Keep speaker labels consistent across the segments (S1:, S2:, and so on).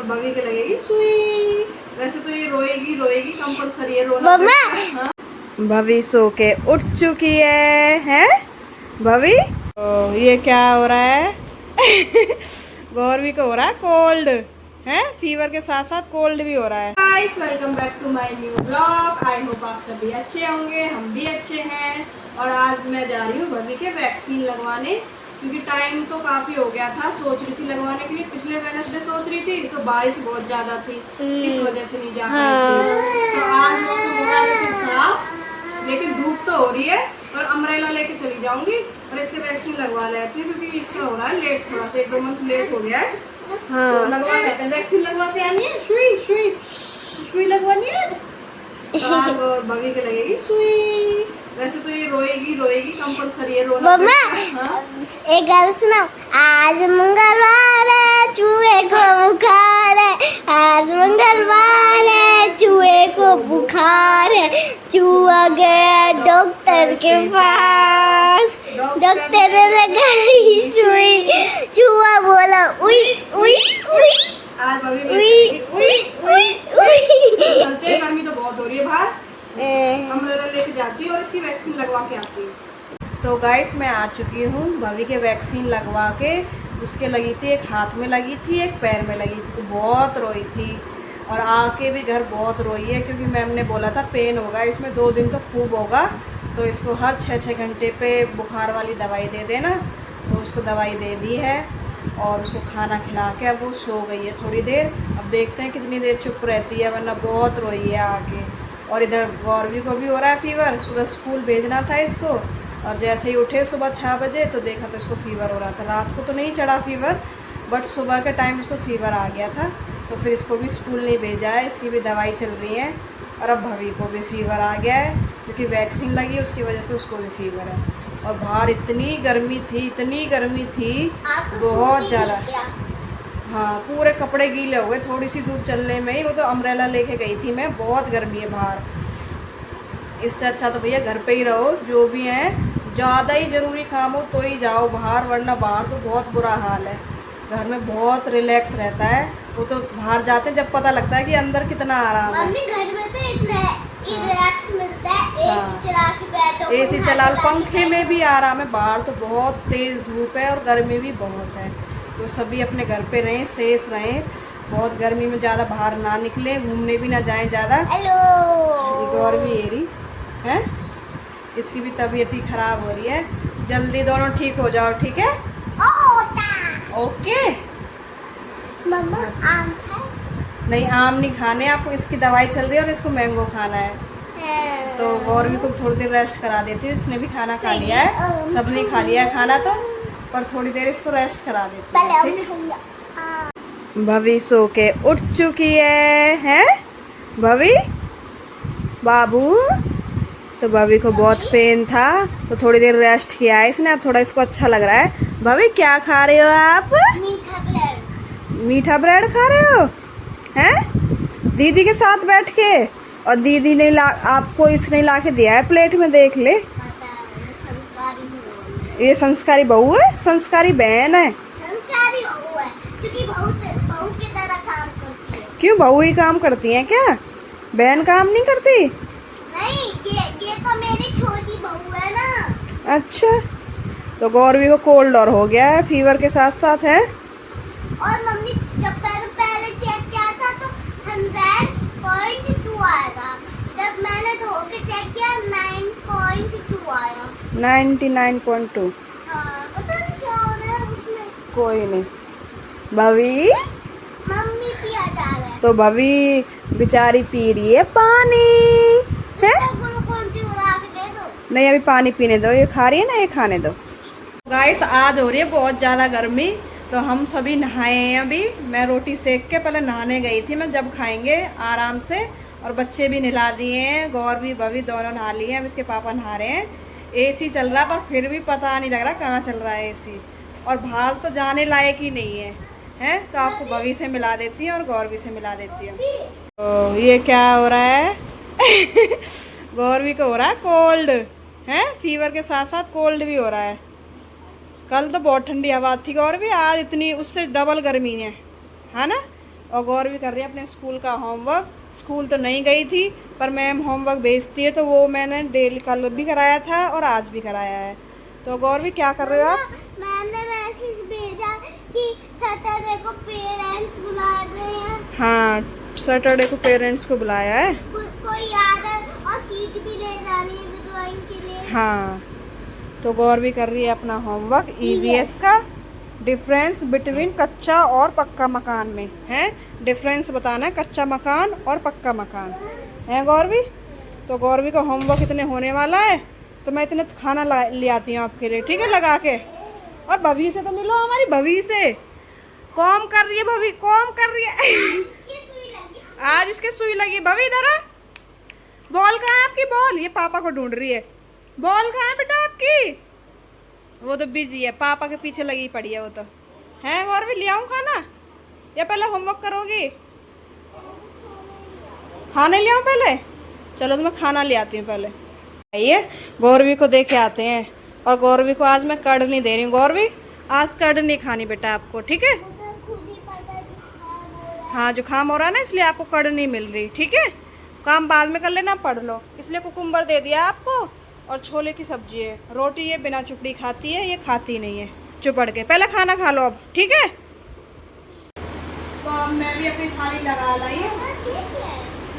S1: भवी के लगेगी सुई। वैसे तो ये रोएगी रोएगी, कंपलसरी है रोना। हाँ? भवी सो के उठ चुकी है भवी? तो ये क्या हो रहा है? गौरवी को हो रहा है कोल्ड है, फीवर के साथ साथ कोल्ड भी हो रहा है। Guys welcome back to my new blog. I hope आप सभी अच्छे होंगे, हम भी अच्छे हैं। और आज मैं जा रही हूँ भवी के वैक्सीन लगवाने, क्योंकि टाइम तो काफ़ी हो गया था। सोच रही थी लगवाने के लिए, पिछले वेडनेसडे सोच रही थी, तो बारिश बहुत ज़्यादा थी, इस वजह से नहीं जा पाई थी। तो आज मौसम हो रहा है लेकिन साफ, लेकिन धूप तो हो रही है, और अम्ब्रेला लेके चली जाऊंगी और इसके वैक्सीन लगवा लेती हूँ, क्योंकि इसका हो रहा है लेट, थोड़ा सा 1-2 मंथ लेट हो गया है। तो लगवा लेते हैं, वैक्सीन लगवा के आनी है। सुई लगवानी है आज भवी के लगेगी सुई। वैसे तो ये रोएगी रोएगी, कंपलसरी है रोना।
S2: एक गाना सुनाओ। आज मंगलवार है, चूहे को बुखार है। आज मंगलवार है, चूहे को बुखार है। चूहा गया डॉक्टर के पास, डॉक्टर ने लगाई सुई। चूहा बोला उई उई उई।
S1: आज भवी चलते हैं, गर्मी तो बहुत हो रही है बाहर। अम्ब्रेला लेके जाती हूँ और इसकी वैक्सीन लगवा के आती हूँ। तो गाइस मैं आ चुकी हूँ भवी के वैक्सीन लगवा के। उसके लगी थी, एक हाथ में लगी थी, एक पैर में लगी थी, तो बहुत रोई थी। और आके भी घर बहुत रोई है, क्योंकि मैम ने बोला था पेन होगा इसमें 2 दिन तो खूब होगा, तो इसको हर 6-6 घंटे पे बुखार वाली दवाई दे देना। तो उसको दवाई दे दी है और उसको खाना खिला के अब वो सो गई है थोड़ी देर। अब देखते हैं कितनी देर चुप रहती है, वरना बहुत रोई है आके। और इधर गौरवी को भी हो रहा है फीवर। सुबह स्कूल भेजना था इसको, और जैसे ही उठे सुबह 6 बजे तो देखा तो इसको फीवर हो रहा था। रात को तो नहीं चढ़ा फीवर, बट सुबह के टाइम इसको फीवर आ गया था, तो फिर इसको भी स्कूल नहीं भेजा है। इसकी भी दवाई चल रही है। और अब भवी को भी फीवर आ गया है, क्योंकि वैक्सीन लगी उसकी वजह से उसको भी फीवर है। और बाहर इतनी गर्मी थी बहुत ज़्यादा। हाँ, पूरे कपड़े गीले हो गए थोड़ी सी दूर चलने में ही। वो तो अम्ब्रेला लेके गई थी मैं, बहुत गर्मी है बाहर। इससे अच्छा तो भैया घर पे ही रहो, जो भी है। ज़्यादा ही ज़रूरी काम हो तो ही जाओ बाहर, वरना बाहर तो बहुत बुरा हाल है। घर में बहुत रिलैक्स रहता है। वो तो बाहर जाते हैं जब पता लगता है कि अंदर कितना आराम है।
S2: मम्मी घर में तो इतना रिलैक्स मिलता है, एसी चला के बैठो,
S1: एसी चला, पंखे में भी आराम है। बाहर तो बहुत तेज़ धूप है और गर्मी भी बहुत है। तो सभी अपने घर पे रहें, सेफ रहें। बहुत गर्मी में ज़्यादा बाहर ना निकलें, घूमने भी ना जाएं ज़्यादा।
S2: हेलो
S1: गौरवी एरी है, इसकी भी तबीयत ही ख़राब हो रही है। जल्दी दोनों ठीक हो जाओ, ठीक है? ओके।
S2: मम्मा आम खाए?
S1: नहीं, आम नहीं खाने आपको, इसकी दवाई चल रही है और इसको मैंगो खाना है। तो गौरवी को थोड़ी देर रेस्ट करा देती हूँ। इसने भी खाना खा लिया है, सबने खा लिया है खाना, तो पर थोड़ी देर इसको रेस्ट करा देती हूँ, ठीक है? भवी सो के उठ चुकी है भवी बाबू? तो भवी को बहुत पेन था, तो थोड़ी देर रेस्ट किया है इसने। अब थोड़ा इसको अच्छा लग रहा है। भवी क्या खा रहे हो आप?
S2: मीठा ब्रेड।
S1: मीठा ब्रेड खा रहे हो हैं दीदी के साथ बैठ के? और दीदी ने आपको इसने ला के दिया है प्लेट में, देख ले। ये संस्कारी बहू है, संस्कारी बहन है।
S2: संस्कारी बहू है, क्योंकि बहू की तरह काम करती है।
S1: क्यों, बहू ही काम करती है क्या? बहन काम नहीं करती?
S2: नहीं, ये तो मेरी छोटी बहू है ना।
S1: अच्छा, तो गौरवी को कोल्ड और हो गया है, फीवर के साथ साथ है।
S2: और मम्मी जब पहले चेक किया था तो 100.2 आया था। जब मैंने धो के चेक किया 9.2 आया।
S1: 99.2।
S2: हाँ, पता नहीं क्या हो रहा है उसमें।
S1: कोई नहीं। भवी
S2: मम्मी पिया जा रहा है।
S1: तो भवी बेचारी पी रही है पानी है।
S2: ग्लूकोन डी उड़ा के दे दो।
S1: नहीं, अभी पानी पीने दो, ये खा रही है ना, ये खाने दो। गाइस आज हो रही है बहुत ज़्यादा गर्मी, तो हम सभी नहाए हैं अभी। मैं रोटी सेक के पहले नहाने गई थी, मैं जब खाएंगे आराम से। और बच्चे भी नहा दिए हैं, गौरवी भवी दोनों नहा लिए हैं। अब इसके पापा नहा रहे हैं। एसी चल रहा, पर फिर भी पता नहीं लग रहा कहाँ चल रहा है एसी। और बाहर तो जाने लायक ही नहीं है तो आपको भवी से मिला देती हूँ और गौरवी से मिला देती हूँ। तो ये क्या हो रहा है? गौरवी को हो रहा है कोल्ड है, फीवर के साथ साथ कोल्ड भी हो रहा है। कल तो बहुत ठंडी हवा थी, और भी आज इतनी उससे डबल गर्मी है ना। और गौरवी कर रही है अपने स्कूल का होमवर्क। स्कूल तो नहीं गई थी पर मैम होमवर्क भेजती है तो वो मैंने डेली कल भी कराया था और आज भी कराया है। तो गौरवी क्या कर रहे हो आप?
S2: मैंने मैसेज भेजा कि सैटरडे को पेरेंट्स बुलाए गए हैं।
S1: हाँ, सैटरडे को पेरेंट्स को बुलाया है।
S2: कोई याद है और सीट भी ले जानी है ड्राइंग के लिए।
S1: हाँ, तो गौरवी कर रही है अपना होमवर्क ईवीएस का। डिफरेंस बिटवीन कच्चा और पक्का मकान में है। डिफरेंस बताना है कच्चा मकान और पक्का मकान है गौरवी। तो गौरवी का होमवर्क इतने होने वाला है तो मैं इतने खाना ले आती हूँ आपके लिए, ठीक है, लगा के। और भवी से तो मिलो, हमारी भवी से। कॉम कर रही है भवी, कॉम कर रही है। आज इसके सुई लगी। भवी इधर आ। बॉल कहाँ है आपकी? बॉल ये पापा को ढूंढ रही है। बॉल कहाँ है बेटा आपकी? वो तो बिजी है, पापा के पीछे लगी पड़ी है वो तो। है गौरवी, ले आऊं खाना या पहले होमवर्क करोगी? खाना ले आऊं पहले? चलो तो मैं खाना ले आती हूँ पहले। आइए गौरवी को दे के आते हैं। और गौरवी को आज मैं कर्ड नहीं दे रही हूँ। गौरवी आज कर्ड नहीं खानी बेटा आपको, ठीक है? हाँ, जुकाम हो रहा है ना इसलिए आपको कर्ड नहीं मिल रही, ठीक है? काम बाद में कर लेना, पढ़ लो। इसलिए कुकुम्बर दे दिया आपको और छोले की सब्जी है। रोटी ये बिना चुपड़ी खाती है, ये खाती नहीं है चुपड़ के। पहले खाना खा लो अब, ठीक है? तो अब मैं भी अपनी थाली लगा लाई है।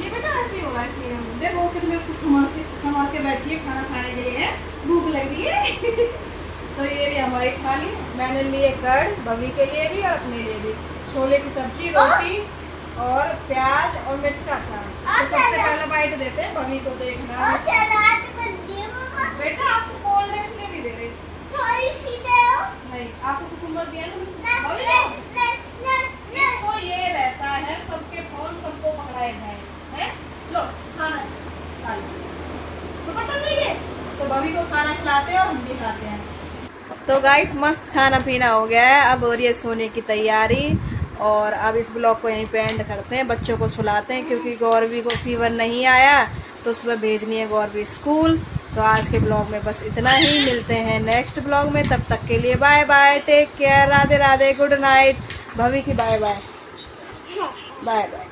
S1: ये बेटा ऐसे ही हो रहा है कि देखो कितने उससे संभाल के बैठी है खाना खाने के लिए। भूख लग रही है। तो ये रही हमारी थाली। मैंने लिए कर्ड भवी के लिए भी और अपने लिए भी। छोले की सब्जी, रोटी और प्याज और मिर्च का अचार। तो सबसे पहले बाइट देते हैं भवी को। देखना बेटा, आपको कोल्ड ड्रिंक्स नहीं दे रहे,
S2: थोड़ी सी दे दो।
S1: नहीं, आपको कुकुम्बर दिया ना। इसको ये रहता है सबके फोन सबको पकड़ाए जाए हैं। लो खाना खा लो, दुपट्टा चाहिए तो भवी को खाना खिलाते हैं और हम भी खाते हैं। तो गाइस मस्त खाना पीना हो गया है, अब हो रही है सोने की तैयारी। और अब इस ब्लॉग को यहीं पे एंड करते हैं, बच्चों को सुलाते हैं क्योंकि गौरवी को फीवर नहीं आया तो सुबह भेजनी है गौरवी स्कूल। तो आज के ब्लॉग में बस इतना ही। मिलते हैं नेक्स्ट ब्लॉग में, तब तक के लिए bye bye, take care, Radhe Radhe, good night. Bhavi की बाय बाय, बाय बाय।